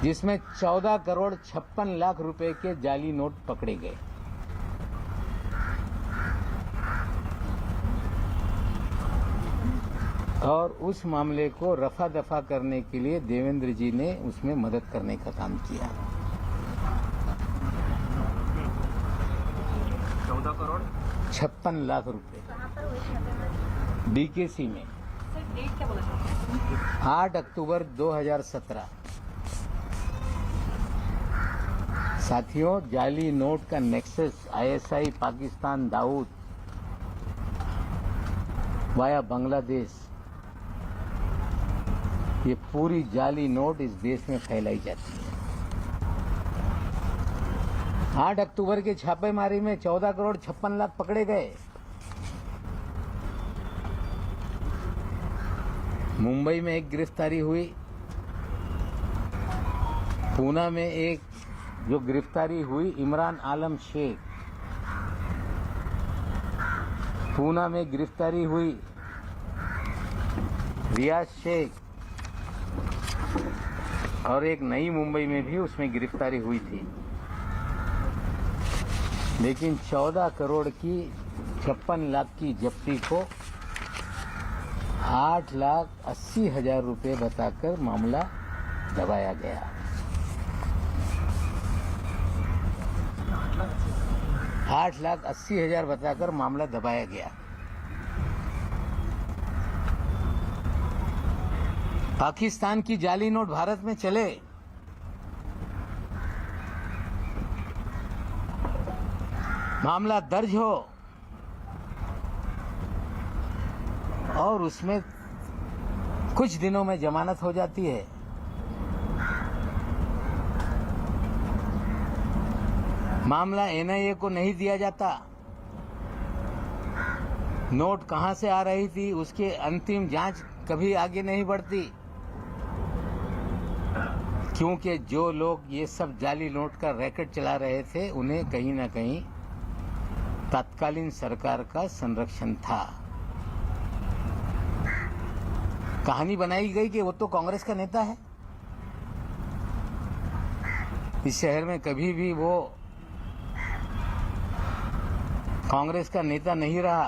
जिसमें 14 करोड़ 56 लाख रुपए के जाली नोट पकड़े गए। और उस मामले को रफा दफा करने के लिए देवेंद्र जी ने उसमें मदद करने का काम किया। 14 करोड़ 56 लाख रुपए डीकेसी में। डेट क्या बोला था? 8 अक्टूबर 2017। साथियों, जाली नोट का nexus ISI Pakistan Dawood via Bangladesh, ये पूरी जाली नोट इस देश में फैलाई जाती है। 8 अक्टूबर के छापेमारी में 14 करोड़ 56 लाख पकड़े गए। मुंबई में एक गिरफ्तारी हुई, पूना में एक जो गिरफ्तारी हुई इमरान आलम शेख, पूना में गिरफ्तारी हुई रियाज शेख, और एक नई मुंबई में भी उसमें गिरफ्तारी हुई थी। लेकिन 14 करोड़ की 56 लाख की जब्ती को 8,80,000 रुपये बताकर मामला दबाया गया। 8,80,000 बताकर मामला दबाया गया। पाकिस्तान की जाली नोट भारत में चले, मामला दर्ज हो और उसमें कुछ दिनों में जमानत हो जाती है। मामला एनआईए को नहीं दिया जाता। नोट कहां से आ रही थी उसकी अंतिम जांच कभी आगे नहीं बढ़ती, क्योंकि जो लोग ये सब जाली नोट का रैकेट चला रहे थे उन्हें कहीं ना कहीं तत्कालीन सरकार का संरक्षण था। कहानी बनाई गई कि वो तो कांग्रेस का नेता है। इस शहर में कभी भी वो कांग्रेस का नेता नहीं रहा।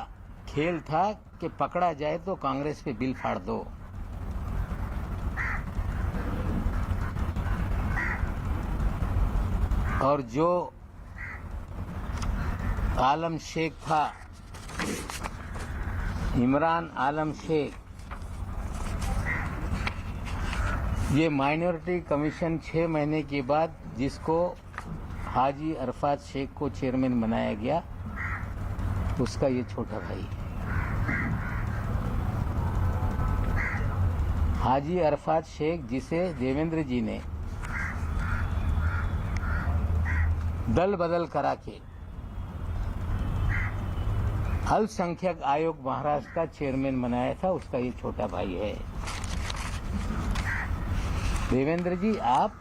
खेल था कि पकड़ा जाए तो कांग्रेस पे बिल फाड़ दो। और जो आलम शेख था, इमरान आलम शेख, ये माइनॉरिटी कमीशन 6 महीने के बाद जिसको हाजी अरफात शेख को चेयरमैन बनाया गया, उसका ये छोटा भाई हाजी अरफात शेख, जिसे देवेंद्र जी ने दल बदल करा के अल्पसंख्यक आयोग महाराष्ट्र का चेयरमैन बनाया था, उसका ये छोटा भाई है। देवेंद्र जी, आप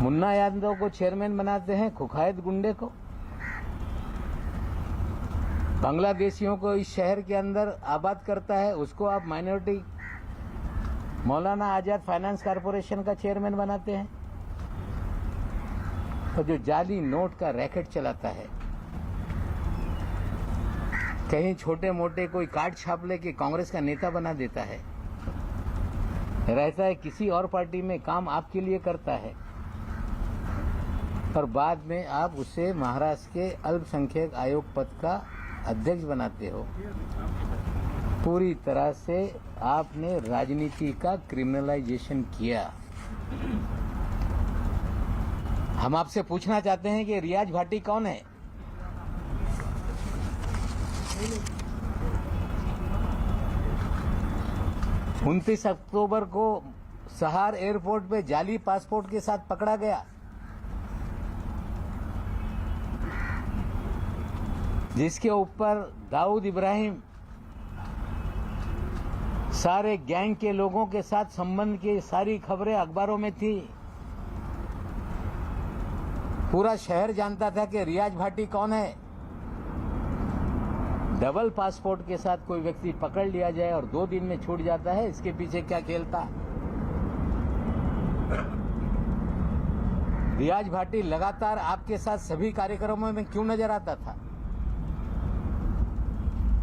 मुन्ना यादव को चेयरमैन बनाते हैं, कुख्यात गुंडे को। बांग्लादेशियों को इस शहर के अंदर आबाद करता है, उसको आप minority Maulana Azad finance corporation का चेयरमैन बनाते हैं। तो जो जाली नोट का रैकेट चलाता है, कहीं छोटे मोटे कोई कार्ड छाप लेके कांग्रेस का नेता बना देता है, रहता है किसी और पार्टी में, काम आपके लिए करता है, और बाद में आप उसे महाराष्ट्र के अल्पसंख्यक आयोग पद का अध्यक्ष बनाते हो। पूरी तरह से आपने राजनीति का क्रिमिनलाइजेशन किया। हम आपसे पूछना चाहते हैं कि रियाज भाटी कौन है? उनतीस अक्टूबर को सहार एयरपोर्ट पे जाली पासपोर्ट के साथ पकड़ा गया, जिसके ऊपर दाऊद इब्राहिम सारे गैंग के लोगों के साथ संबंध की सारी खबरें अखबारों में थी। पूरा शहर जानता था कि रियाज भाटी कौन है। डबल पासपोर्ट के साथ कोई व्यक्ति पकड़ लिया जाए और 2 दिन में छूट जाता है, इसके पीछे क्या खेल था? रियाज भाटी लगातार आपके साथ सभी कार्यक्रमों में क्यों नजर आता था?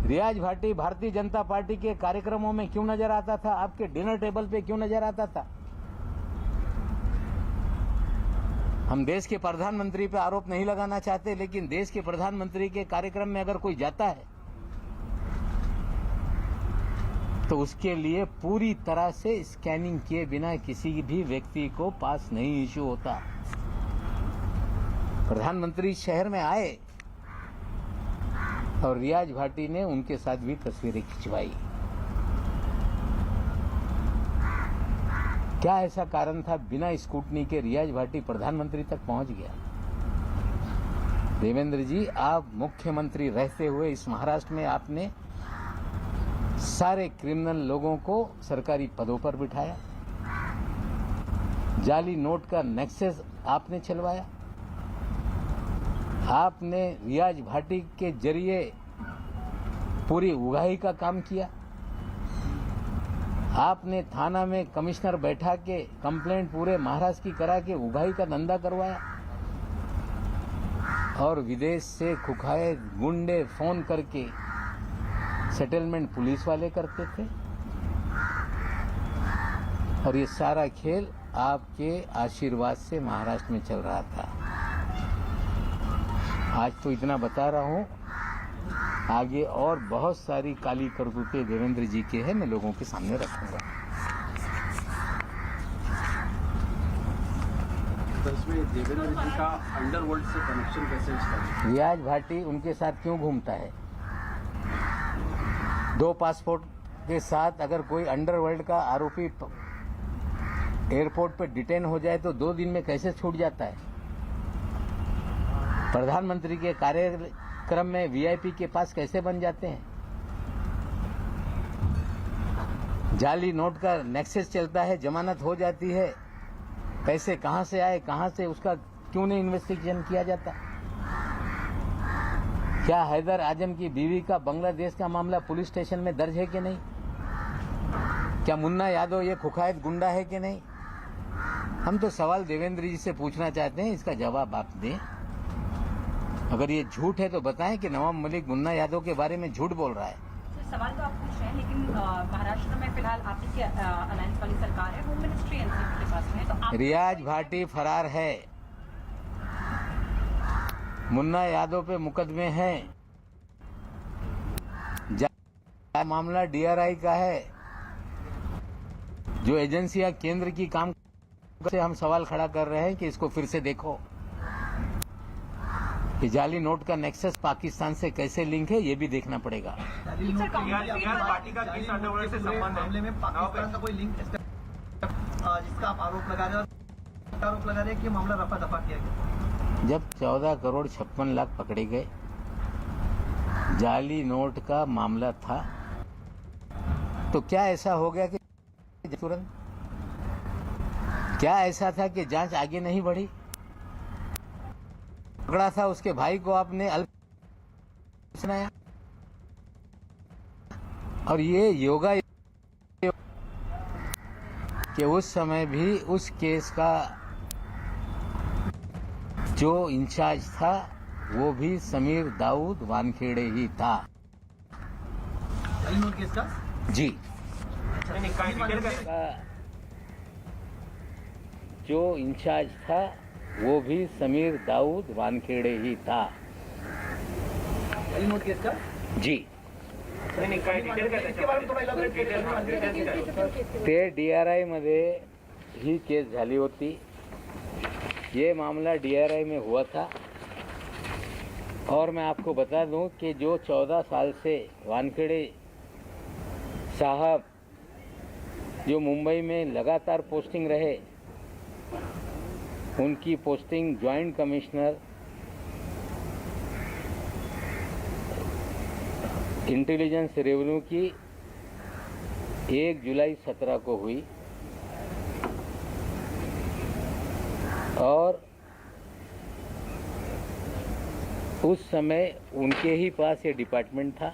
रियाज भाटी भारतीय जनता पार्टी के कार्यक्रमों में क्यों नजर आता था? आपके डिनर टेबल पे क्यों नजर आता था? हम देश के प्रधानमंत्री पे आरोप नहीं लगाना चाहते, लेकिन देश के प्रधानमंत्री के कार्यक्रम में अगर कोई जाता है तो उसके लिए पूरी तरह से स्कैनिंग किए बिना किसी भी व्यक्ति को पास नहीं इश्यू होता। प्रधानमंत्री शहर में आए और रियाज भाटी ने उनके साथ भी तस्वीरें खिंचवाई। क्या ऐसा कारण था बिना स्कूटनी के रियाज भाटी प्रधानमंत्री तक पहुंच गया? देवेंद्र जी, आप मुख्यमंत्री रहते हुए इस महाराष्ट्र में आपने सारे क्रिमिनल लोगों को सरकारी पदों पर बिठाया, जाली नोट का नेक्सस आपने चलवाया, आपने रियाज भाटी के जरिए पूरी उगाही का काम किया, आपने थाना में कमिश्नर बैठा के कंप्लेंट पूरे महाराष्ट्र की करा के उगाही का धंधा करवाया, और विदेश से खुखाए गुंडे फोन करके सेटलमेंट पुलिस वाले करते थे। और ये सारा खेल आपके आशीर्वाद से महाराष्ट्र में चल रहा था। आज तो इतना बता रहा हूं, आगे और बहुत सारी काली करतूतें देवेंद्र जी के हैं, मैं लोगों के सामने रखूंगा। तो इसमें देवेंद्र जी का अंडरवर्ल्ड से कनेक्शन कैसे है? रियाज भाटी उनके साथ क्यों घूमता है? 2 पासपोर्ट के साथ अगर कोई अंडरवर्ल्ड का आरोपी एयरपोर्ट पर डिटेन हो जाए तो 2 दिन में कैसे छूट जाता है? प्रधानमंत्री के कार्यक्रम में वीआईपी के पास कैसे बन जाते हैं? जाली नोट का नेक्सस चलता है, जमानत हो जाती है, पैसे कहां से आए, कहां से, उसका क्यों नहीं इन्वेस्टिगेशन किया जाता? क्या हैदर आजम की बीवी का बांग्लादेश का मामला पुलिस स्टेशन में दर्ज है कि नहीं? क्या मुन्ना यादव ये खुखायत गुंडा है कि नहीं? हम तो सवाल देवेंद्र जी से पूछना चाहते हैं, इसका जवाब आप दें। अगर ये झूठ है तो बताएं कि नवाब मलिक मुन्ना यादव के बारे में झूठ बोल रहा है। सवाल तो आप पूछ रहे हैं, लेकिन महाराष्ट्र में फिलहाल आप ही की अलायंस वाली सरकार है, होम मिनिस्ट्री एनसीपी के पास में है, तो आप रियाज भाटी फरार है, मुन्ना यादव पे मुकदमे हैं, मामला डीआरआई का है, जो एजेंसियां केंद्र की काम से हम सवाल खड़ा कर रहे हैं कि इसको फिर से देखो कि जाली नोट का नेक्सस पाकिस्तान से कैसे लिंक है, ये भी देखना पड़ेगा। पार्टी का किस अंडरवर्ल्ड से संबंध है? मामले में पाकिस्तान का कोई लिंक जिसका आप आरोप लगा रहे हैं कि मामला रफा दफा किया गया। जब 14 करोड़ 56 लाख पकड़े गए, जाली नोट का मामला था, तो क्या ऐसा हो गया कि तुरंत, क्या ऐसा था कि जांच आगे नहीं बढ़ी? पकड़ा था उसके भाई को आपने सुनाया, और ये योगा कि उस समय भी उस केस का जो इंचार्ज था वो भी समीर दाऊद वानखेड़े ही था। केस का जी, जो इंचार्ज था वो भी समीर दाऊद वानखेड़े ही था। केस का जी, इसके बारे में थोड़ा elaborate करिए। ते डीआरआय मध्ये ही केस झाली होती। ये मामला डीआरआई में हुआ था, और मैं आपको बता दूं कि जो 14 साल से वानखेड़े साहब जो मुंबई में लगातार पोस्टिंग रहे, उनकी posting joint commissioner intelligence revenue की 1 जुलाई 17 को हुई, और उस समय उनके ही पास ये डिपार्टमेंट था।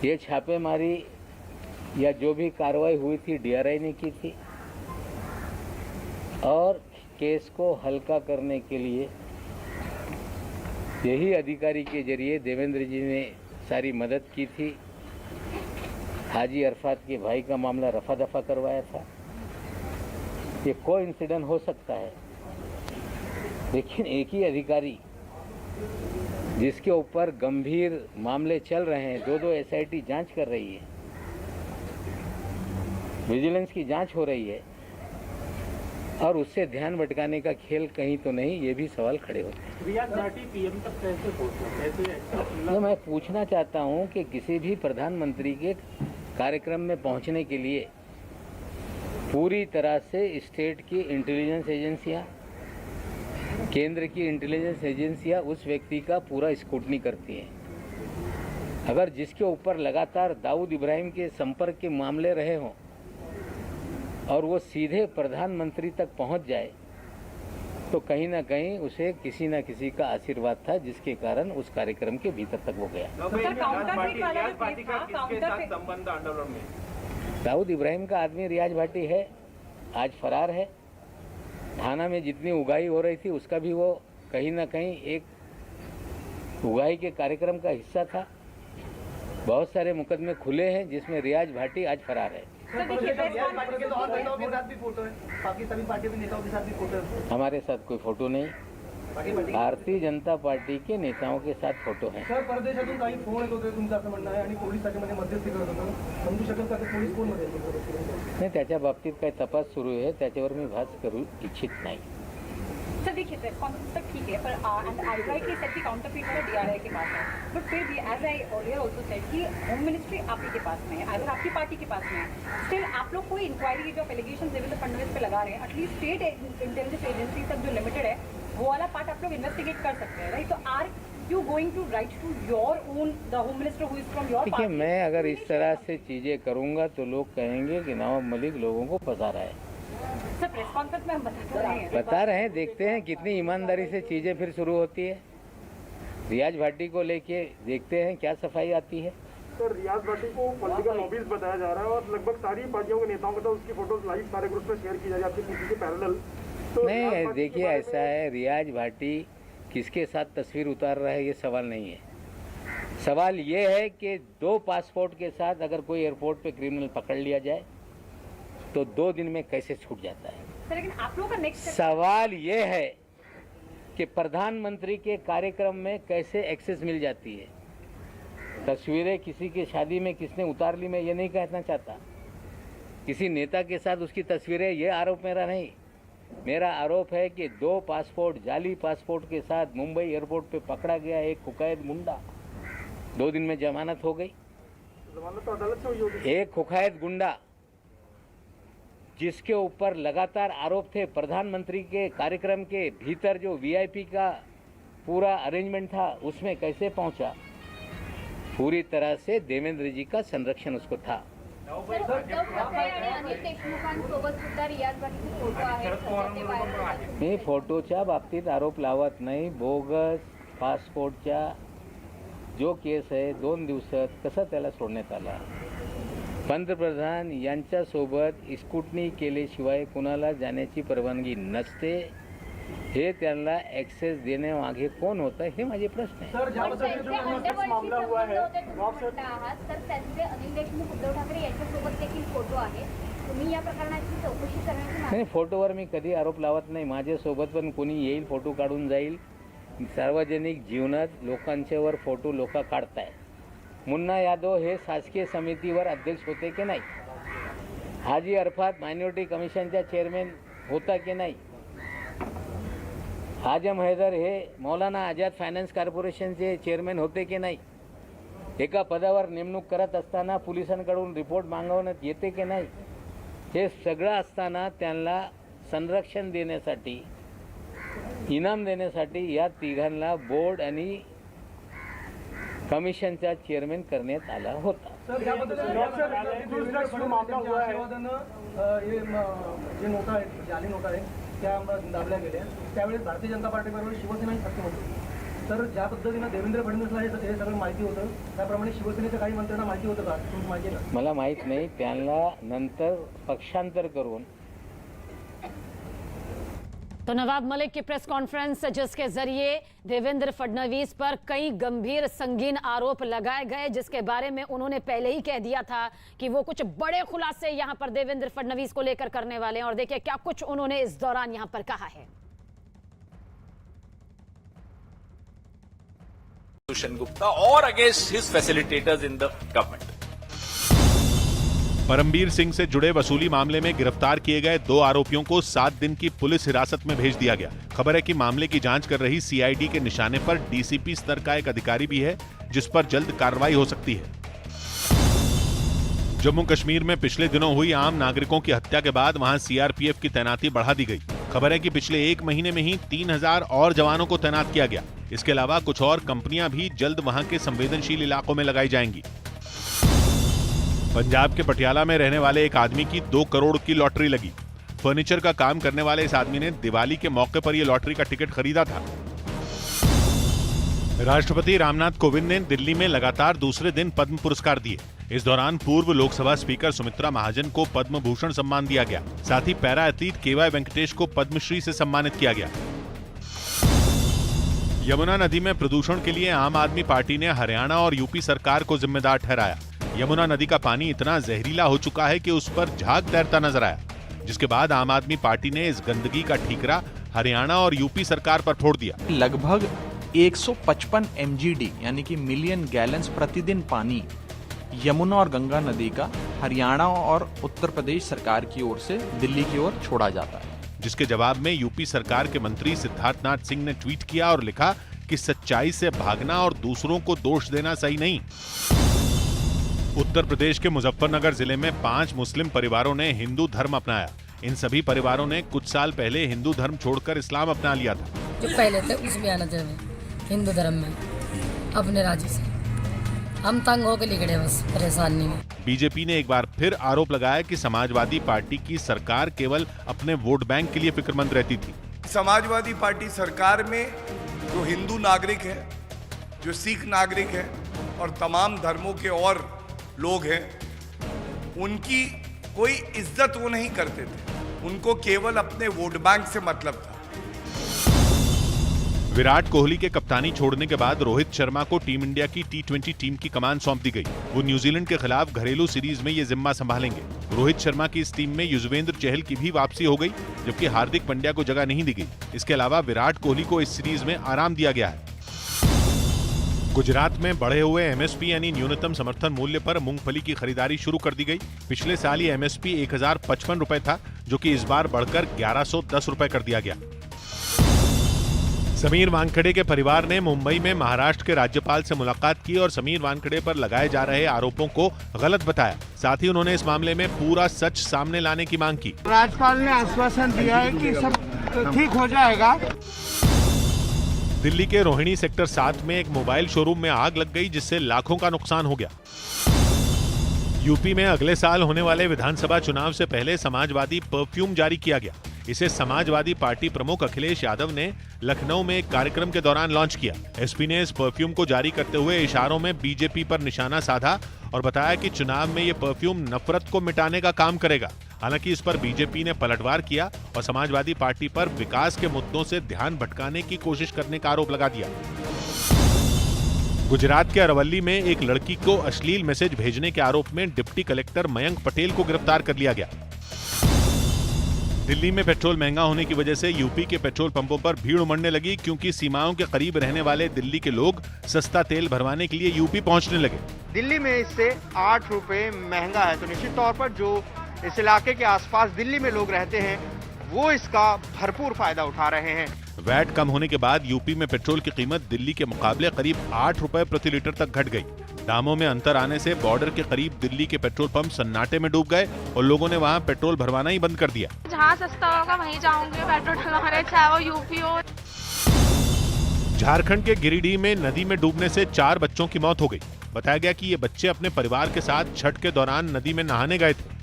ये छापेमारी या जो भी कार्रवाई हुई थी डीआरआई ने की थी, और केस को हल्का करने के लिए यही अधिकारी के जरिए देवेंद्र जी ने सारी मदद की थी। हाजी अरफात के भाई का मामला रफा दफा करवाया था। ये कोइंसिडेंस हो सकता है, लेकिन एक ही अधिकारी जिसके ऊपर गंभीर मामले चल रहे हैं, दो एसआईटी जांच कर रही है, विजिलेंस की जांच हो रही है, और उससे ध्यान भटकाने का खेल कहीं तो नहीं, ये भी सवाल खड़े होते हैं। रियाज भाटी पीएम तक कैसे पहुंचा? तो मैं पूछना चाहता हूं कि किसी भी प्रधानमंत्री के कार्यक्रम में पहुंचने के लिए पूरी तरह से स्टेट की इंटेलिजेंस एजेंसियां, केंद्र की इंटेलिजेंस एजेंसियां उस व्यक्ति का पूरा स्क्रूटनी करती हैं। अगर जिसके ऊपर लगातार दाऊद इब्राहिम के संपर्क के मामले रहे हों और वो सीधे प्रधानमंत्री तक पहुंच जाए, तो कहीं ना कहीं उसे किसी न किसी का आशीर्वाद था, जिसके कारण उस कार्यक्रम के भीतर तक वो गया। संबंध आंदोलन में दाऊद इब्राहिम का आदमी रियाज भाटी है, आज फरार है। थाना में जितनी उगाही हो रही थी उसका भी वो कहीं ना कहीं एक उगाही के कार्यक्रम का हिस्सा था। बहुत सारे मुकदमे खुले हैं जिसमें रियाज भाटी आज फरार है। रियाज भाटी के तो और नेताओं के साथ भी फोटो है, बाकी सभी पार्टी के नेताओं के साथ भी फोटो है। हमारे साथ कोई फोटो नहीं, भारतीय जनता पार्टी के नेताओं के साथ फोटो है। सर, परदेशातून काही फोन येत होते तुमचं असं म्हणणं आहे आणि पोलीस त्याच्यामध्ये मध्यस्थी करत होतं, समजू शकेल का ते पोलीस कोण मध्ये नाही, त्याच्या बाबतीत काही तपास सुरू आहे, त्याच्यावर मी भाष्य करू इच्छित नाही। सर देखिए सर, कॉन्फ्रेंस तक ठीक है, पर एंड आई राइटली सेड कि काउंटर फीट वाला डीआरआई के पास है, बट फिर भी as I earlier also said कि होम मिनिस्ट्री आप ही के पास में है, अगर आपकी पार्टी के पास में है, स्टिल आप लोग कोई इंक्वायरी जो एलिगेशन देवेंद्र फडणवीस पे लगा रहे हैं, एटलीस्ट स्टेट इंटेलिजेंस एजेंसी तक जो लिमिटेड है वो वाला पार्ट आप लोग इन्वेस्टिगेट कर सकते हैं, राइट? तो are you going to write to your own the home minister who is from your देखिए, मैं अगर इस तरह से चीजें करूंगा तो लोग कहेंगे कि नवाब मलिक लोगों को फंसा रहा है। सर प्रेस कॉन्फ्रेंस में हम बता रहे हैं, देखते हैं कितनी ईमानदारी से चीजें फिर शुरू होती है। रियाज भाटी को लेके देखते हैं क्या सफाई आती है। सर, रियाज भाटी को पॉलिटिकल लॉबीज बताया जा रहा है और लगभग सारी पार्टियों के नेताओं के साथ उसकी फोटोज लाइव सारे ग्रुप में शेयर की जा रही है, किसी पैरेलल। नहीं, देखिए ऐसा है, रियाज भाटी किसके साथ तस्वीर उतार रहा है ये सवाल नहीं है। सवाल ये है कि 2 पासपोर्ट के साथ अगर कोई एयरपोर्ट पे क्रिमिनल पकड़ लिया जाए तो 2 दिन में कैसे छूट जाता है। सर लेकिन आप लोगों का नेक्स्ट सवाल ये है कि प्रधानमंत्री के कार्यक्रम में कैसे एक्सेस मिल जाती है। तस्वीरें किसी की शादी में किसने उतार ली, मैं ये नहीं कहना चाहता। किसी नेता के साथ उसकी तस्वीरें, ये आरोप मेरा नहीं। मेरा आरोप है कि 2 पासपोर्ट, जाली पासपोर्ट के साथ मुंबई एयरपोर्ट पे पकड़ा गया एक कुख्यात गुंडा, 2 दिन में जमानत हो गई। जमानत तो अदालत से हुई होगी। एक कुख्यात गुंडा जिसके ऊपर लगातार आरोप थे, प्रधानमंत्री के कार्यक्रम के भीतर जो वीआईपी का पूरा अरेंजमेंट था उसमें कैसे पहुंचा। पूरी तरह से देवेंद्र जी का संरक्षण उसको था। सर, उद्धव ठाकरे आणि अनिल देशमुखांसोबत सुद्धा रियाज भाटीचे फोटो आहेत, सध्या ते व्हायरल आहेत. मी फोटोच्या बाबतीत आरोप लावत नाही। बोगस पासपोर्टच्या जो केस आहे 2 दिवसात कसा त्याला सोडण्यात आला। पंतप्रधान यांच्यासोबत स्क्रूटनी केल्याशिवाय कुणाला जाण्याची परवानगी नसते। हे त्यांना ॲक्सेस देण्यामागे कोण होतं हे माझे प्रश्न आहे। सर, ज्या पण त्यांचे अंडरवर्ल्डशी संबंध होते तुम्ही म्हणता आहात, तर त्यांचे अनिल देशमुख, उद्धव ठाकरे यांच्यासोबत देखील फोटो आहे. तुम्ही या प्रकरणाची चौकशी करण्याची मागणी नाही, फोटोवर मी कधी आरोप लावत नाही। माझ्यासोबत पण कोणी येईल, फोटो काढून जाईल। सार्वजनिक जीवनात लोकांच्यावर फोटो लोक काढताय। मुन्ना यादव हे शासकीय समितीवर अध्यक्ष होते की नाही? हाजी अरफात मायनॉरिटी कमिशनचा चेअरमॅन होता की नाही? आजम हैदर हे मौलाना आझाद फायनान्स कॉर्पोरेशनचे चेअरमॅन होते की नाही? एका पदावर नेमणूक करत असताना पोलिसांकडून रिपोर्ट मागवण्यात येते की नाही? हे सगळं असताना त्यांना संरक्षण देण्यासाठी, इनाम देण्यासाठी या तिघांना बोर्ड आणि कमिशनचा चेअरमॅन करण्यात आला होता। सर, याबद्दल मामला हुआ है, हे जे नोटा आहेत, जाली नोटा आहेत त्या दाबल्या गेल्या, त्यावेळेस भारतीय जनता पार्टीबरोबर शिवसेनाही सत्तेत होती। तर ज्या पद्धतीनं देवेंद्र फडणवीसला हे सगळं माहिती होतं, त्याप्रमाणे शिवसेनेच्या काही मंत्र्यांना माहिती होतं का? तुम्ही माहिती आहे का? मला माहीत नाही। त्यांना नंतर पक्षांतर करून तो नवाब मलिक की प्रेस कॉन्फ्रेंस जिसके जरिए देवेंद्र फडणवीस पर कई गंभीर संगीन आरोप लगाए गए, जिसके बारे में उन्होंने पहले ही कह दिया था कि वो कुछ बड़े खुलासे यहां पर देवेंद्र फडणवीस को लेकर करने वाले हैं। और देखिए क्या कुछ उन्होंने इस दौरान यहां पर कहा है। Bhushan Gupta or against his facilitators in the government. Parambir Singh से जुड़े वसूली मामले में गिरफ्तार किए गए 2 आरोपियों को 7 दिन की पुलिस हिरासत में भेज दिया गया। खबर है कि मामले की जांच कर रही सीआईडी के निशाने पर डीसीपी स्तर का एक अधिकारी भी है, जिस पर जल्द कार्रवाई हो सकती है। जम्मू कश्मीर में पिछले दिनों हुई आम नागरिकों की हत्या के बाद वहां सीआरपीएफ की तैनाती बढ़ा दी गई। खबर है कि पिछले 1 महीने में ही 3000 और जवानों को तैनात किया गया। इसके अलावा कुछ और कंपनियां भी जल्द वहां के संवेदनशील इलाकों में लगाई जाएंगी। पंजाब के पटियाला में रहने वाले एक आदमी की 2 करोड़ की लॉटरी लगी। फर्नीचर का काम करने वाले इस आदमी ने दिवाली के मौके पर यह लॉटरी का टिकट खरीदा था। राष्ट्रपति रामनाथ कोविंद ने दिल्ली में लगातार दूसरे दिन पद्म पुरस्कार दिए। इस दौरान पूर्व लोकसभा स्पीकर सुमित्रा महाजन को पद्म भूषण सम्मान दिया गया। साथ ही पैरा एथलीट केवाई वेंकटेश को पद्मश्री से सम्मानित किया गया। यमुना नदी में प्रदूषण के लिए आम आदमी पार्टी ने हरियाणा और यूपी सरकार को जिम्मेदार ठहराया। यमुना नदी का पानी इतना जहरीला हो चुका है कि उस पर झाग तैरता नजर आया, जिसके बाद आम आदमी पार्टी ने इस गंदगी का ठीकरा हरियाणा और यूपी सरकार पर फोड़ दिया। लगभग 155 MGD यानी कि मिलियन गैलन्स प्रतिदिन पानी यमुना और गंगा नदी का हरियाणा और उत्तर प्रदेश सरकार की ओर से दिल्ली की ओर छोड़ा जाता है, जिसके जवाब में यूपी सरकार के मंत्री सिद्धार्थनाथ सिंह ने ट्वीट किया और लिखा कि सच्चाई से भागना और दूसरों को दोष देना सही नहीं। उत्तर प्रदेश के मुजफ्फरनगर जिले में 5 मुस्लिम परिवारों ने हिंदू धर्म अपनाया। इन सभी परिवारों ने कुछ साल पहले हिंदू धर्म छोड़कर इस्लाम अपना लिया था। जो पहले थे उसमें आना चाहिए हिंदू धर्म में अपने राज्य से। हम तंग होकर निकले बस परेशानी में। बीजेपी ने एक बार फिर आरोप लगाया कि समाजवादी पार्टी की सरकार केवल अपने वोट बैंक के लिए फिक्रमंद रहती थी। समाजवादी पार्टी सरकार में जो हिंदू नागरिक है, जो सिख नागरिक है और तमाम धर्मों के और लोग हैं, उनकी कोई इज्जत वो नहीं करते थे। उनको केवल अपने वोट बैंक से मतलब था। विराट कोहली के कप्तानी छोड़ने के बाद रोहित शर्मा को टीम इंडिया की T20 टीम की कमान सौंप दी गई। वो न्यूजीलैंड के खिलाफ घरेलू सीरीज में ये जिम्मा संभालेंगे। रोहित शर्मा की इस टीम में युजवेंद्र चहल की भी वापसी हो गई, जबकि हार्दिक पांड्या को जगह नहीं दी गई। इसके अलावा विराट कोहली को इस सीरीज में आराम दिया गया है। गुजरात में बढ़े हुए MSP यानी न्यूनतम समर्थन मूल्य पर मूंगफली की खरीदारी शुरू कर दी गई। पिछले साल ये MSP 1055 रुपए था, जो कि इस बार बढ़कर 1110 रुपए कर दिया गया। समीर वानखेड़े के परिवार ने मुंबई में महाराष्ट्र के राज्यपाल से मुलाकात की और समीर वानखेड़े पर लगाए जा रहे आरोपों को गलत बताया। साथ ही उन्होंने इस मामले में पूरा सच सामने लाने की मांग की। राज्यपाल ने आश्वासन दिया है कि सब ठीक हो जाएगा। दिल्ली के रोहिणी सेक्टर 7 में एक मोबाइल शोरूम में आग लग गई, जिससे लाखों का नुकसान हो गया। यूपी में अगले साल होने वाले विधानसभा चुनाव से पहले समाजवादी परफ्यूम जारी किया गया। इसे समाजवादी पार्टी प्रमुख अखिलेश यादव ने लखनऊ में एक कार्यक्रम के दौरान लॉन्च किया। एसपी ने इस परफ्यूम को जारी करते हुए इशारों में बीजेपी पर निशाना साधा और बताया कि चुनाव में ये परफ्यूम नफरत को मिटाने का काम करेगा। हालांकि इस पर बीजेपी ने पलटवार किया और समाजवादी पार्टी पर विकास के मुद्दों से ध्यान भटकाने की कोशिश करने का आरोप लगा दिया। गुजरात के अरवली में एक लड़की को अश्लील मैसेज भेजने के आरोप में डिप्टी कलेक्टर मयंक पटेल को गिरफ्तार कर लिया गया। दिल्ली में पेट्रोल महंगा होने की वजह से यूपी के पेट्रोल पंपों पर भीड़ उमड़ने लगी, क्योंकि सीमाओं के करीब रहने वाले दिल्ली के लोग सस्ता तेल भरवाने के लिए यूपी पहुंचने लगे। दिल्ली में इससे 8 रुपए महंगा है, तो निश्चित तौर पर जो इस इलाके के आसपास दिल्ली में लोग रहते हैं वो इसका भरपूर फायदा उठा रहे हैं। वैट कम होने के बाद यूपी में पेट्रोल की कीमत दिल्ली के मुकाबले करीब 8 रुपए प्रति लीटर तक घट गई। दामों में अंतर आने से बॉर्डर के करीब दिल्ली के पेट्रोल पंप सन्नाटे में डूब गए और लोगों ने वहां पेट्रोल भरवाना ही बंद कर दिया। जहां सस्ता होगा वहीं जाऊंगे पेट्रोल डलवाने, चाहे वो यूपी हो। झारखंड के गिरिडीह में नदी में डूबने से 4 बच्चों की मौत हो गई। बताया गया कि ये बच्चे अपने परिवार के साथ छठ के दौरान नदी में नहाने गए थे।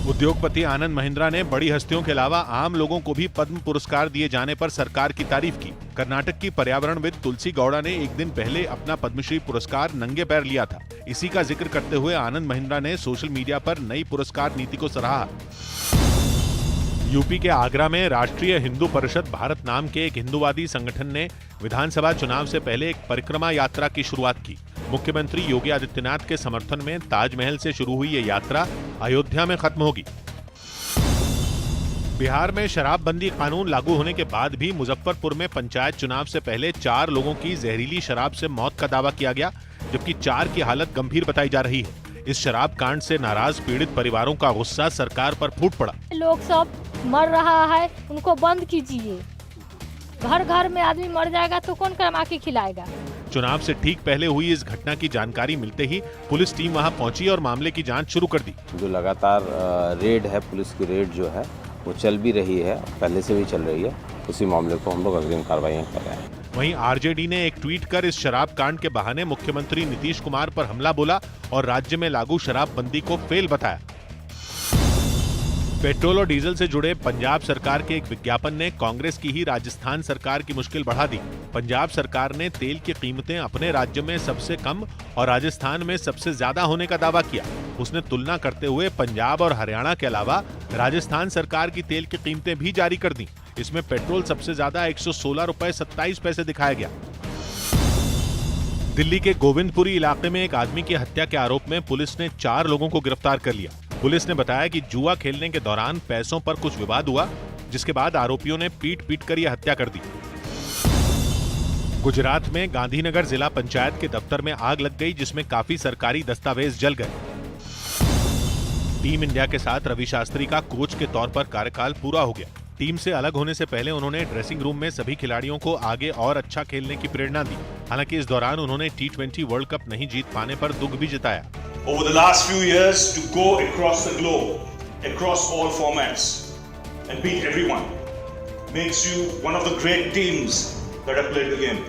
उद्योगपति आनंद महिंद्रा ने बड़ी हस्तियों के अलावा आम लोगों को भी पद्म पुरस्कार दिए जाने पर सरकार की तारीफ की। कर्नाटक की पर्यावरणविद तुलसी गौड़ा ने एक दिन पहले अपना पद्मश्री पुरस्कार नंगे पैर लिया था। इसी का जिक्र करते हुए आनंद महिंद्रा ने सोशल मीडिया पर नई पुरस्कार नीति को सराहा। यूपी के आगरा में राष्ट्रीय हिंदू परिषद भारत नाम के एक हिंदूवादी संगठन ने विधानसभा चुनाव से पहले एक परिक्रमा यात्रा की शुरुआत की। मुख्यमंत्री योगी आदित्यनाथ के समर्थन में ताजमहल से शुरू हुई ये यात्रा अयोध्या में खत्म होगी। बिहार में शराबबंदी कानून लागू होने के बाद भी मुजफ्फरपुर में पंचायत चुनाव से पहले 4 लोगों की जहरीली शराब से मौत का दावा किया गया, जबकि 4 की हालत गंभीर बताई जा रही है। इस शराब कांड से नाराज पीड़ित परिवारों का गुस्सा सरकार पर फूट पड़ा। लोग सब मर रहा है, उनको बंद कीजिए। घर घर में आदमी मर जाएगा तो कौन कमा के खिलाएगा। चुनाव से ठीक पहले हुई इस घटना की जानकारी मिलते ही पुलिस टीम वहां पहुंची और मामले की जांच शुरू कर दी। जो लगातार रेड है, पुलिस की रेड जो है वो चल भी रही है, पहले से भी चल रही है। उसी मामले को हम लोग अग्रिम कार्रवाइयां कर रहे हैं। वहीं आरजेडी ने एक ट्वीट कर इस शराब कांड के बहाने मुख्यमंत्री नीतीश कुमार पर हमला बोला और राज्य में लागू शराबबंदी को फेल बताया। पेट्रोल और डीजल से जुड़े पंजाब सरकार के एक विज्ञापन ने कांग्रेस की ही राजस्थान सरकार की मुश्किल बढ़ा दी। पंजाब सरकार ने तेल की कीमतें अपने राज्य में सबसे कम और राजस्थान में सबसे ज्यादा होने का दावा किया। उसने तुलना करते हुए पंजाब और हरियाणा के अलावा राजस्थान सरकार की तेल की कीमतें भी जारी कर दी। इसमें पेट्रोल सबसे ज्यादा 116 रुपए 27 पैसे दिखाया गया। दिल्ली के गोविंदपुरी इलाके में एक आदमी की हत्या के आरोप में पुलिस ने 4 लोगों को गिरफ्तार कर लिया। पुलिस ने बताया कि जुआ खेलने के दौरान पैसों पर कुछ विवाद हुआ, जिसके बाद आरोपियों ने पीट कर यह हत्या कर दी। गुजरात में गांधीनगर जिला पंचायत के दफ्तर में आग लग गई, जिसमें काफी सरकारी दस्तावेज जल गए। टीम इंडिया के साथ रवि शास्त्री का कोच के तौर पर कार्यकाल पूरा हो गया। टीम से अलग होने से पहले उन्होंने ड्रेसिंग रूम में सभी खिलाड़ियों को आगे और अच्छा खेलने की प्रेरणा दी। हालांकि इस दौरान उन्होंने T20 वर्ल्ड कप नहीं जीत पाने पर दुख भी जताया। Over the last few years, to go across the globe, across all formats, and beat everyone, makes you one of the great teams that have played the game.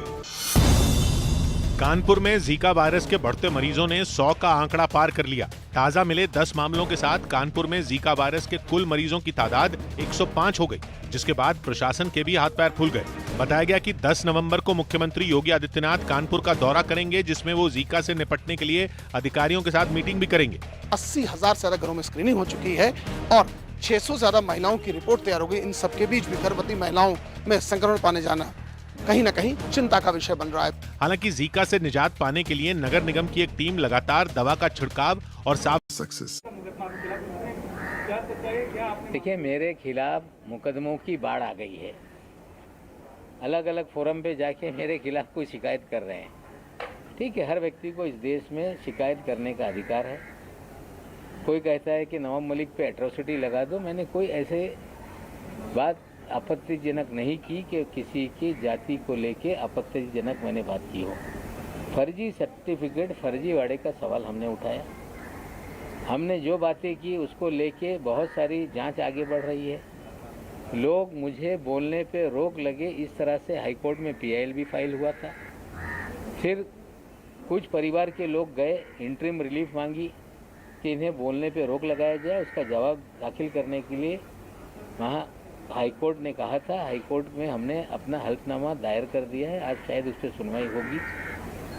Kanpur में Zika virus के बढ़ते मरीजों ने 100 का आंकड़ा पार कर लिया। ताजा मिले 10 मामलों के साथ कानपुर में जीका वायरस के कुल मरीजों की तादाद 105 हो गई, जिसके बाद प्रशासन के भी हाथ पैर फूल गए। बताया गया कि 10 नवंबर को मुख्यमंत्री योगी आदित्यनाथ कानपुर का दौरा करेंगे, जिसमें वो जीका से निपटने के लिए अधिकारियों के साथ मीटिंग भी करेंगे। 80,000 से ज्यादा घरों में स्क्रीनिंग हो चुकी है और 600 से ज्यादा महिलाओं की रिपोर्ट तैयार हो गई। इन सबके बीच भी गर्भवती महिलाओं में संक्रमण पाने जाना कहीं न कहीं चिंता का विषय बन रहा है। हालांकि जीका से निजात पाने के लिए नगर निगम की एक टीम लगातार दवा का छिड़काव और साफ सक्सेस। देखिए, मेरे खिलाफ मुकदमों की बाढ़ आ गई है। अलग अलग फोरम पे जाके मेरे खिलाफ कोई शिकायत कर रहे हैं। ठीक है, हर व्यक्ति को इस देश में शिकायत करने का अधिकार है। कोई कहता है कि नवाब मलिक पे एट्रोसिटी लगा दो। मैंने कोई ऐसे बात आपत्तिजनक नहीं की कि किसी की जाति को लेके आपत्तिजनक मैंने बात की हो। फर्जी सर्टिफिकेट, फर्जीवाड़े का सवाल हमने उठाया। हमने जो बातें की उसको लेके बहुत सारी जांच आगे बढ़ रही है। लोग मुझे बोलने पे रोक लगे, इस तरह से हाईकोर्ट में PIL भी फाइल हुआ था। फिर कुछ परिवार के लोग गए, इंटरिम रिलीफ मांगी कि इन्हें बोलने पे रोक लगाया जाए। उसका जवाब दाखिल करने के लिए वहाँ हाईकोर्ट ने कहा था। हाईकोर्ट में हमने अपना हल्फनामा दायर कर दिया है। आज शायद उस पर सुनवाई होगी।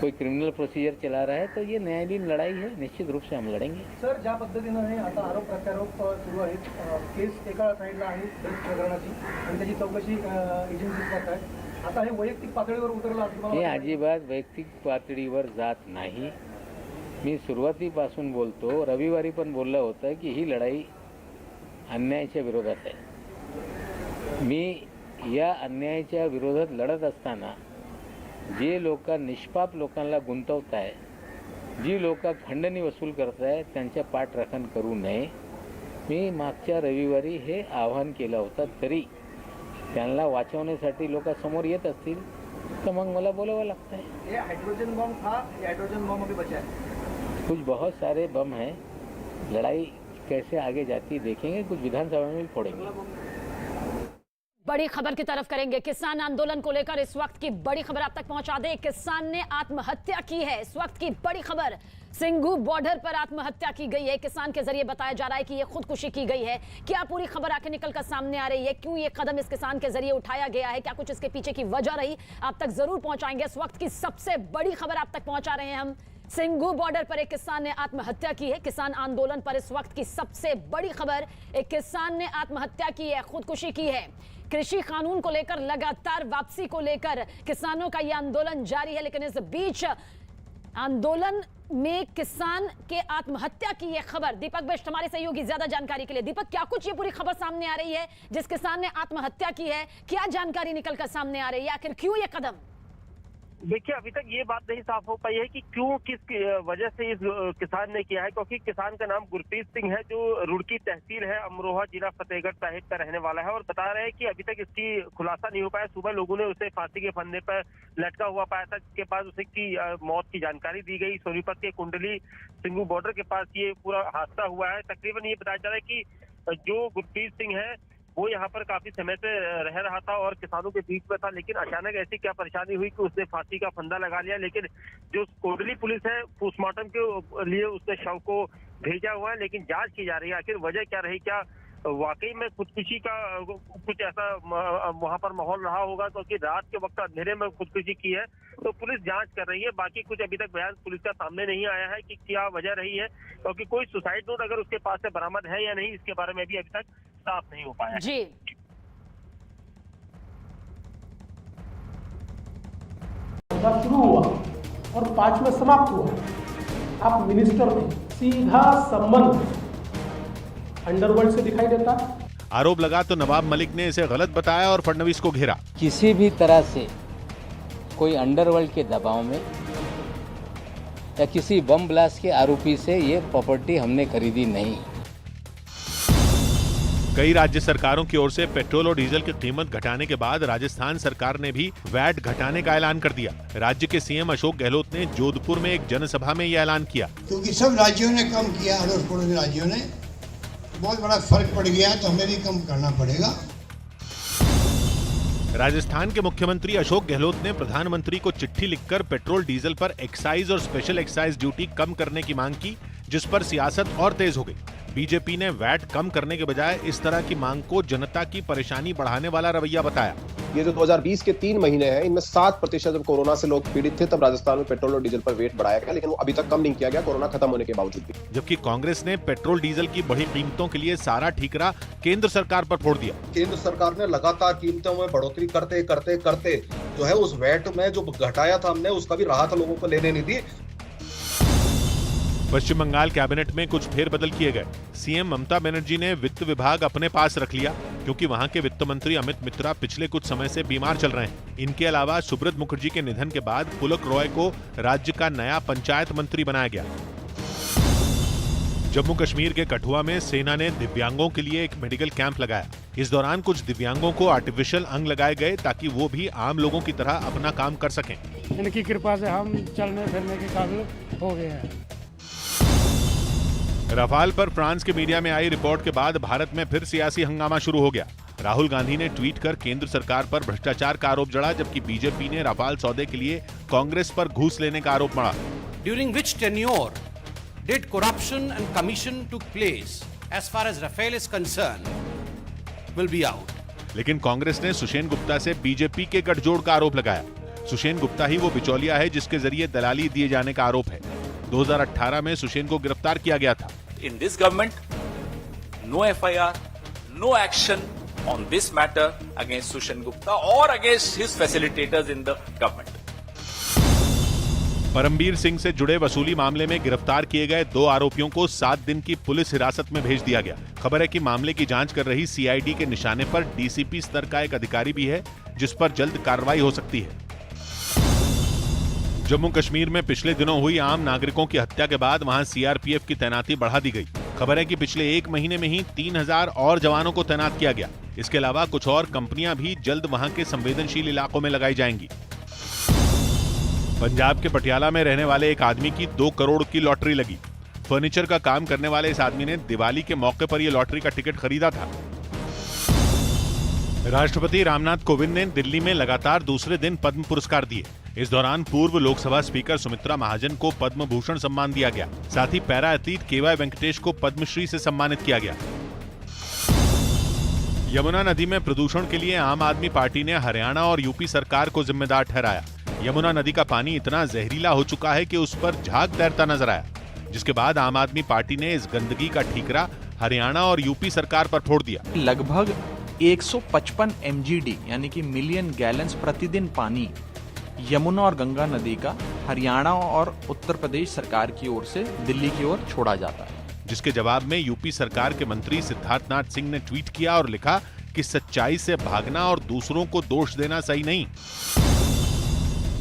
कोई क्रिमिनल प्रोसिजर चला रहा है तो ये न्यायालयीन लढाई है, निश्चित रूप से हम लढेंगे। सर, ज्या पद्धतीनं हे आता आरोप प्रत्यारोप सुरू आहेत, केस एका साईडला आहे प्रकरणाची आणि त्याची चौकशी एजन्सी करत आहे। आता हे वैयक्तिक पातळीवर उतरलं असं तुम्हाला? हे अजिबात वैयक्तिक पातळीवर जात नाही। मी सुरुवातीपासून बोलतो, रविवारी पण बोललं होतं की ही लढाई अन्यायाच्या विरोधात आहे। मी या अन्यायाच्या विरोधात लढत असताना जे लोक निष्पाप लोकांना गुंतवताय, जी लोक खंडणी वसूल करताय, त्यांच्या पाठराखण करू नये। मी मागच्या रविवारी हे आवाहन केलं होतं, तरी त्यांना वाचवण्यासाठी लोक समोर येत असतील तर मग मला बोलावं लागतंय। ये हाइड्रोजन बम था, ये हाइड्रोजन बम अभी बचा है। कुछ बहुत सारे बम हैं। लड़ाई कैसे आगे जाती देखेंगे, कुछ विधानसभा में भी फोड़ेंगे। बड़ी खबर की तरफ करेंगे। किसान आंदोलन को लेकर इस वक्त की बड़ी खबर आप तक पहुंचा दे। किसान ने आत्महत्या की है। इस वक्त की बड़ी खबर सिंघू बॉर्डर पर आत्महत्या की गई है। किसान के जरिए बताया जा रहा है कि यह खुदकुशी की गई है। क्या पूरी खबर आके निकलकर सामने आ रही है? क्यों ये कदम इस किसान के जरिए उठाया गया है? क्या कुछ इसके पीछे की वजह रही? आप तक जरूर पहुंचाएंगे। इस वक्त की सबसे बड़ी खबर आप तक पहुंचा रहे हैं हम। सिंघू बॉर्डर पर एक किसान ने आत्महत्या की है। किसान आंदोलन पर इस वक्त की सबसे बड़ी खबर, एक किसान ने आत्महत्या की है, खुदकुशी की है। कृषि कानून को लेकर लगातार वापसी को लेकर किसानों का यह आंदोलन जारी है, लेकिन इस बीच आंदोलन में किसान के आत्महत्या की यह खबर। दीपक बिष्ट हमारे सहयोगी ज्यादा जानकारी के लिए। दीपक, क्या कुछ ये पूरी खबर सामने आ रही है जिस किसान ने आत्महत्या की है? क्या जानकारी निकलकर सामने आ रही है? आखिर क्यों ये कदम? देखिए, अभी तक ये बात नहीं साफ हो पाई है कि क्यों, किस वजह से इस किसान ने किया है, क्योंकि किसान का नाम गुरप्रीत सिंह है, जो रुड़की तहसील है, अमरोहा जिला फतेहगढ़ साहिब का रहने वाला है। और बता रहे हैं कि अभी तक इसकी खुलासा नहीं हो पाया। सुबह लोगों ने उसे फांसी के फंदे पर लटका हुआ पाया था, जिसके बाद उसे की मौत की जानकारी दी गई। सोनीपत के कुंडली सिंघू बॉर्डर के पास ये पूरा हादसा हुआ है। तकरीबन ये बताया जा रहा है कि जो गुरप्रीत सिंह है वो यहाँ पर काफी समय से रह रहा था और किसानों के बीच में था, लेकिन अचानक ऐसी क्या परेशानी हुई कि उसने फांसी का फंदा लगा लिया। लेकिन जो कोडली पुलिस है, पोस्टमार्टम के लिए उसने शव को भेजा हुआ है, लेकिन जांच की जा रही है आखिर वजह क्या रही। क्या वाकई में खुदकुशी का कुछ ऐसा वहां पर माहौल रहा होगा, क्योंकि रात के वक्त अंधेरे में खुदकुशी की है, तो पुलिस जांच कर रही है। बाकी कुछ अभी तक बयान पुलिस का सामने नहीं आया है कि क्या वजह रही है, क्योंकि कोई सुसाइड नोट अगर उसके पास से बरामद है या नहीं, इसके बारे में भी अभी तक साफ नहीं हो पाया जी। शुरू हुआ और 5 में समाप्त हुआ। आप मिनिस्टर थे, सीधा संबंध अंडरवर्ल्ड से दिखाई देता। आरोप लगा तो नवाब मलिक ने इसे गलत बताया और फडणवीस को घेरा। किसी भी तरह से कोई अंडरवर्ल्ड के दबाव में या किसी बम ब्लास्ट के आरोपी से ये प्रॉपर्टी हमने खरीदी नहीं। कई राज्य सरकारों की ओर से पेट्रोल और डीजल की कीमत घटाने के बाद राजस्थान सरकार ने भी वैट घटाने का ऐलान कर दिया। राज्य के सीएम अशोक गहलोत ने जोधपुर में एक जनसभा में यह ऐलान किया। क्योंकि सब राज्यों ने कम किया, अड़ोस पड़ोसी राज्यों ने, बहुत बड़ा फर्क पड़ गया है, तो हमें भी कम करना पड़ेगा। राजस्थान के मुख्यमंत्री अशोक गहलोत ने प्रधानमंत्री को चिट्ठी लिखकर पेट्रोल डीजल पर एक्साइज और स्पेशल एक्साइज ड्यूटी कम करने की मांग की, जिस पर सियासत और तेज हो गई। बीजेपी ने वैट कम करने के बजाय इस तरह की मांग को जनता की परेशानी बढ़ाने वाला रवैया बताया। ये जो 2020 के 3 महीने हैं, इनमें 7% जब कोरोना से लोग पीड़ित थे तब राजस्थान में पेट्रोल और डीजल पर वेट बढ़ाया गया, लेकिन वो अभी तक कम नहीं किया गया कोरोना खत्म होने के बावजूद भी। जबकि कांग्रेस ने पेट्रोल डीजल की बढ़ी कीमतों के लिए सारा ठीकरा केंद्र सरकार पर फोड़ दिया। केंद्र सरकार ने लगातार कीमतों में बढ़ोतरी करते करते करते जो है उस वैट में जो घटाया था हमने, उसका भी राहत लोगों को लेने नहीं दी। पश्चिम बंगाल कैबिनेट में कुछ फेरबदल किए गए। सीएम ममता बनर्जी ने वित्त विभाग अपने पास रख लिया, क्योंकि वहां के वित्त मंत्री अमित मित्रा पिछले कुछ समय से बीमार चल रहे हैं। इनके अलावा सुब्रत मुखर्जी के निधन के बाद पुलक रॉय को राज्य का नया पंचायत मंत्री बनाया गया। जम्मू कश्मीर के कठुआ में सेना ने दिव्यांगों के लिए एक मेडिकल कैंप लगाया। इस दौरान कुछ दिव्यांगों को आर्टिफिशियल अंग लगाए गए ताकि वो भी आम लोगों की तरह अपना काम कर सकें। इनकी कृपा से हम चलने फिरने के काबिल हो गए हैं। रफाल पर फ्रांस के मीडिया में आई रिपोर्ट के बाद भारत में फिर सियासी हंगामा शुरू हो गया। राहुल गांधी ने ट्वीट कर केंद्र सरकार पर भ्रष्टाचार का आरोप जड़ा, जबकि बीजेपी ने रफाल सौदे के लिए कांग्रेस पर घूस लेने का आरोप मढ़ा। During which tenure did corruption and commission took place as far as Rafale is concerned will be out. लेकिन कांग्रेस ने सुषेन गुप्ता से बीजेपी के गठजोड़ का आरोप लगाया। सुषेन गुप्ता ही वो बिचौलिया है जिसके जरिए दलाली दिए जाने का आरोप है। 2018 में सुषेन को गिरफ्तार किया गया था। In this government, no FIR, no action on this matter against Sushen Gupta or against his facilitators in the government. Parambir Singh से जुड़े वसूली मामले में गिरफ्तार किए गए 2 आरोपियों को 7 दिन की पुलिस हिरासत में भेज दिया गया। खबर है कि मामले की जांच कर रही सीआईडी के निशाने पर डीसीपी स्तर का एक अधिकारी भी है, जिस पर जल्द कार्रवाई हो सकती है। जम्मू कश्मीर में पिछले दिनों हुई आम नागरिकों की हत्या के बाद वहां सीआरपीएफ की तैनाती बढ़ा दी गई। खबर है कि पिछले 1 महीने में ही 3000 और जवानों को तैनात किया गया। इसके अलावा कुछ और कंपनियां भी जल्द वहां के संवेदनशील इलाकों में लगाई जाएंगी। पंजाब के पटियाला में रहने वाले एक आदमी की 2 करोड़ की लॉटरी लगी। फर्नीचर का काम करने वाले इस आदमी ने दिवाली के मौके पर यह लॉटरी का टिकट खरीदा था। राष्ट्रपति रामनाथ कोविंद ने दिल्ली में लगातार दूसरे दिन पद्म पुरस्कार दिए। इस दौरान पूर्व लोकसभा स्पीकर सुमित्रा महाजन को पद्म भूषण सम्मान दिया गया। साथ ही पैरा एथलीट केवाई वेंकटेश को पद्मश्री से सम्मानित किया गया। यमुना नदी में प्रदूषण के लिए आम आदमी पार्टी ने हरियाणा और यूपी सरकार को जिम्मेदार ठहराया। यमुना नदी का पानी इतना जहरीला हो चुका है कि उस पर झाग तैरता नजर आया, जिसके बाद आम आदमी पार्टी ने इस गंदगी का ठीकरा हरियाणा और यूपी सरकार पर फोड़ दिया। लगभग 155 MGD यानी कि मिलियन गैलन्स प्रतिदिन पानी यमुना और गंगा नदी का हरियाणा और उत्तर प्रदेश सरकार की ओर से दिल्ली की ओर छोड़ा जाता है, जिसके जवाब में यूपी सरकार के मंत्री सिद्धार्थनाथ सिंह ने ट्वीट किया और लिखा कि सच्चाई से भागना और दूसरों को दोष देना सही नहीं।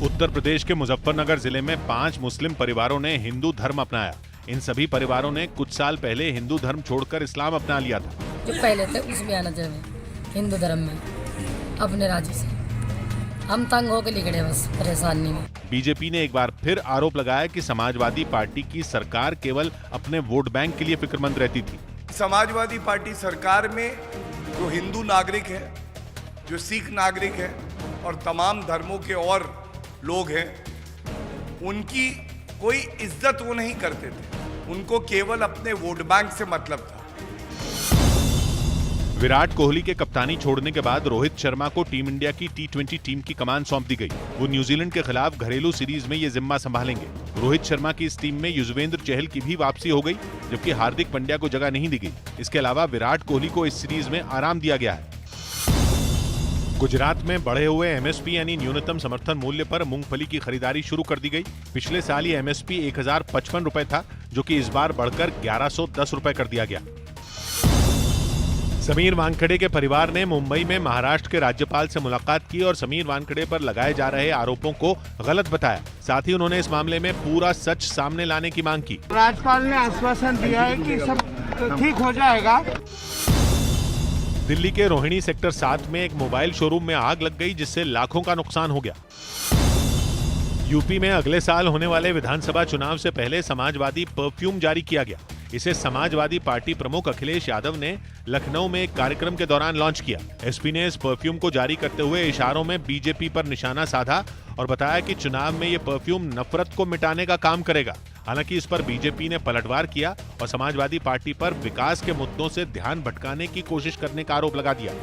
उत्तर प्रदेश के मुजफ्फरनगर जिले में 5 मुस्लिम परिवारों ने हिंदू धर्म अपनाया। इन सभी परिवारों ने कुछ साल पहले हिंदू धर्म छोड़कर इस्लाम अपना लिया था। जो पहले थे उसमें आना चाहिए, हिंदू धर्म में अपने राज्य से हम तंग होकर निकले बस परेशानी में। बीजेपी ने एक बार फिर आरोप लगाया कि समाजवादी पार्टी की सरकार केवल अपने वोट बैंक के लिए फिक्रमंद रहती थी। समाजवादी पार्टी सरकार में जो हिंदू नागरिक है, जो सिख नागरिक है और तमाम धर्मों के और लोग हैं, उनकी कोई इज्जत वो नहीं करते थे। उनको केवल अपने वोट बैंक से मतलब था। विराट कोहली के कप्तानी छोड़ने के बाद रोहित शर्मा को टीम इंडिया की T20 टीम की कमान सौंप दी गई। वो न्यूजीलैंड के खिलाफ घरेलू सीरीज में ये जिम्मा संभालेंगे। रोहित शर्मा की इस टीम में युजवेंद्र चहल की भी वापसी हो गई, जबकि हार्दिक पांड्या को जगह नहीं दी गई। इसके अलावा विराट कोहली को इस सीरीज में आराम दिया गया है। गुजरात में बढ़े हुए MSP यानी न्यूनतम समर्थन मूल्य पर मूंगफली की खरीदारी शुरू कर दी गई। पिछले साल ये MSP 1055 रुपए था, जो कि इस बार बढ़कर 1110 रुपए कर दिया गया। समीर वानखेड़े के परिवार ने मुंबई में महाराष्ट्र के राज्यपाल से मुलाकात की और समीर वानखेड़े पर लगाए जा रहे आरोपों को गलत बताया। साथ ही उन्होंने इस मामले में पूरा सच सामने लाने की मांग की। राज्यपाल ने आश्वासन दिया है कि सब ठीक हो जाएगा। दिल्ली के रोहिणी सेक्टर 7 में एक मोबाइल शोरूम में आग लग गई, जिससे लाखों का नुकसान हो गया। यूपी में अगले साल होने वाले विधानसभा चुनाव से पहले समाजवादी परफ्यूम जारी किया गया। इसे समाजवादी पार्टी प्रमुख अखिलेश यादव ने लखनऊ में एक कार्यक्रम के दौरान लॉन्च किया। एसपी ने इस परफ्यूम को जारी करते हुए इशारों में बीजेपी पर निशाना साधा और बताया कि चुनाव में ये परफ्यूम नफरत को मिटाने का काम करेगा। हालांकि इस पर बीजेपी ने पलटवार किया और समाजवादी पार्टी पर विकास के मुद्दों से ध्यान भटकाने की कोशिश करने का आरोप लगा दिया।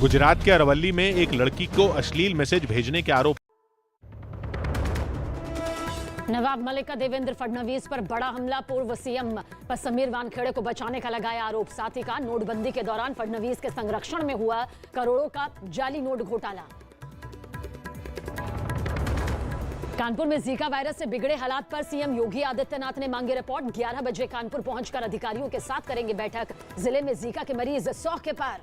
गुजरात के अरवल्ली में एक लड़की को अश्लील मैसेज भेजने के आरोप। नवाब मलिक का देवेंद्र फडणवीस पर बड़ा हमला। पूर्व सीएम पर समीर वानखेड़े को बचाने का लगाया आरोप। साथ ही कहा नोटबंदी के दौरान फडणवीस के संरक्षण में हुआ करोड़ों का जाली नोट घोटाला। कानपुर में जीका वायरस से बिगड़े हालात पर सीएम योगी आदित्यनाथ ने मांगी रिपोर्ट। 11 बजे कानपुर पहुंचकर अधिकारियों के साथ करेंगे बैठक। जिले में जीका के मरीज 100 के पार।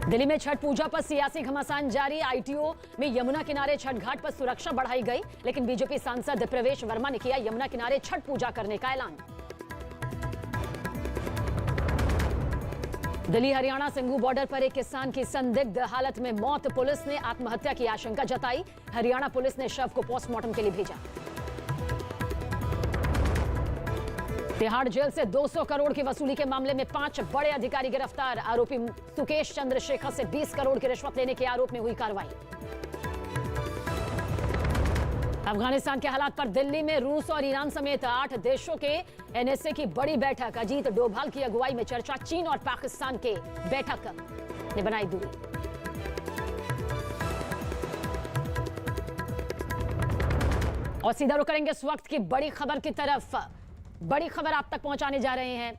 दिल्ली में छठ पूजा पर सियासी घमासान जारी। आईटीओ में यमुना किनारे छठ घाट पर सुरक्षा बढ़ाई गई, लेकिन बीजेपी सांसद प्रवेश वर्मा ने किया यमुना किनारे छठ पूजा करने का ऐलान। दिल्ली हरियाणा सिंगू बॉर्डर पर एक किसान की संदिग्ध हालत में मौत। पुलिस ने आत्महत्या की आशंका जताई। हरियाणा पुलिस ने शव को पोस्टमार्टम के लिए भेजा। तिहाड़ जेल से 200 करोड़ की वसूली के मामले में 5 बड़े अधिकारी गिरफ्तार। आरोपी सुकेश चंद्रशेखर से 20 करोड़ की रिश्वत लेने के आरोप में हुई कार्रवाई। अफगानिस्तान के हालात पर दिल्ली में रूस और ईरान समेत 8 देशों के एनएसए की बड़ी बैठक। अजीत डोभाल की अगुवाई में चर्चा। चीन और पाकिस्तान के बैठक ने बनाई दूरी। और सीधा रुक करेंगे इस वक्त की बड़ी खबर की तरफ। बड़ी खबर आप तक पहुंचाने जा रहे हैं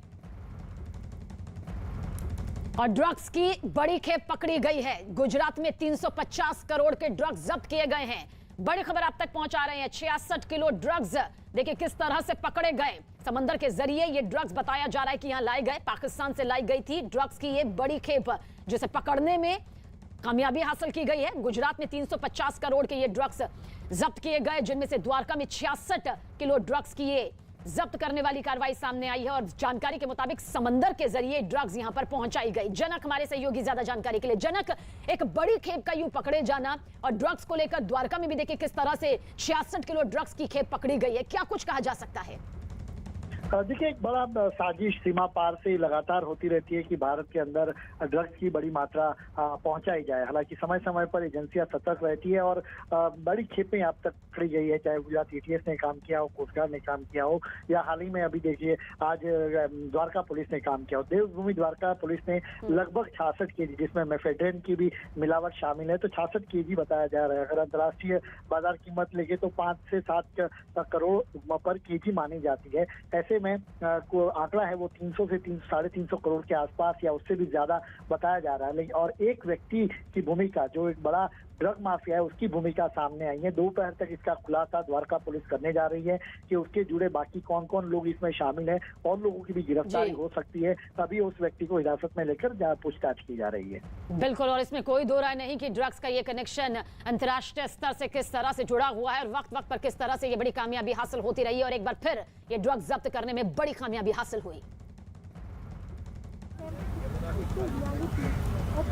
और ड्रग्स की बड़ी खेप पकड़ी गई है। गुजरात में 350 करोड़ के ड्रग्स जब्त किए गए हैं। बड़ी खबर आप तक पहुंचा रहे हैं। 66 किलो ड्रग्स देखिए किस तरह से पकड़े गए। समंदर के जरिए ये ड्रग्स बताया जा रहा है कि यहां लाए गए। पाकिस्तान से लाई गई थी ड्रग्स की ये बड़ी खेप, जिसे पकड़ने में कामयाबी हासिल की गई है। गुजरात में 350 करोड़ के ये ड्रग्स जब्त किए गए, जिनमें से द्वारका में 66 किलो ड्रग्स की ये जब्त करने वाली कार्रवाई सामने आई है। और जानकारी के मुताबिक समंदर के जरिए ड्रग्स यहां पर पहुंचाई गई। जनक हमारे सहयोगी ज्यादा जानकारी के लिए। जनक, एक बड़ी खेप का यूं पकड़े जाना और ड्रग्स को लेकर द्वारका में भी देखिए किस तरह से 66 किलो ड्रग्स की खेप पकड़ी गई है, क्या कुछ कहा जा सकता है? देखिए, एक बड़ा साजिश सीमा पार से लगातार होती रहती है कि भारत के अंदर ड्रग्स की बड़ी मात्रा पहुंचाई जाए। हालांकि समय समय पर एजेंसियां सतर्क रहती है और बड़ी खेपें अब तक पकड़ी गई है, चाहे गुजरात एटीएस ने काम किया हो, कोस्ट गार्ड ने काम किया हो, या हाल ही में अभी देखिए आज द्वारका पुलिस ने काम किया हो। देवभूमि द्वारका पुलिस ने लगभग 66 केजी, जिसमें मेफेड्रेन की भी मिलावट शामिल है, तो 66 केजी बताया जा रहा है। अगर अंतर्राष्ट्रीय बाजार कीमत लेके तो 5 से 7 करोड़ पर केजी मानी जाती है। ऐसे में आंकड़ा है वो 300 से 350 करोड़ के आसपास या उससे भी ज्यादा बताया जा रहा है। लेकिन और एक व्यक्ति की भूमिका, जो एक बड़ा ड्रग माफिया है, उसकी भूमिका सामने आई है। दोपहर तक इसका खुलासा द्वारका पुलिस करने जा रही है कि उसके जुड़े बाकी कौन कौन लोग इसमें शामिल हैं, और लोगों की भी गिरफ्तारी हो सकती है। अभी उस व्यक्ति को हिरासत में लेकर पूछताछ की जा रही है। बिल्कुल, और इसमें कोई दो राय नहीं कि ड्रग्स का ये कनेक्शन अंतर्राष्ट्रीय स्तर से किस तरह से जुड़ा हुआ है और वक्त वक्त पर किस तरह से ये बड़ी कामयाबी हासिल होती रही है, और एक बार फिर ये ड्रग्स जब्त करने में बड़ी कामयाबी हासिल हुई।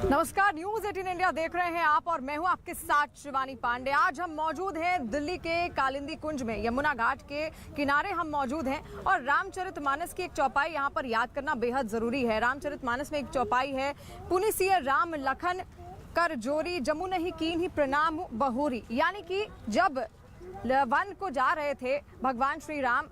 नमस्कार, न्यूज 18 इंडिया देख रहे हैं आप और मैं हूं आपके साथ शिवानी पांडे। आज हम मौजूद हैं दिल्ली के कालिंदी कुंज में, यमुना घाट के किनारे हम मौजूद हैं और रामचरितमानस की एक चौपाई यहां पर याद करना बेहद जरूरी है। रामचरितमानस में एक चौपाई है, पुनि सिय राम लखन कर जोरी, जमु नहीं कीन्ही प्रणाम बहुरी, यानी कि जब वन को जा रहे थे भगवान श्री राम,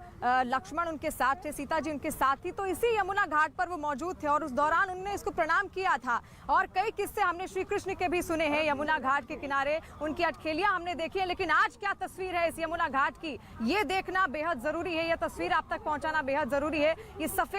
लक्ष्मण उनके साथ थे, सीता जी उनके साथ थी, तो इसी यमुना घाट पर वो मौजूद थे और उस दौरान उन्होंने इसको प्रणाम किया था। और कई किस्से हमने श्री कृष्ण के भी सुने हैं यमुना घाट के किनारे, उनकी अटखेलियां हमने देखी है। लेकिन आज क्या तस्वीर है इस यमुना घाट की, ये देखना बेहद जरूरी है, यह तस्वीर आप तक पहुंचाना बेहद जरूरी है। ये सफेद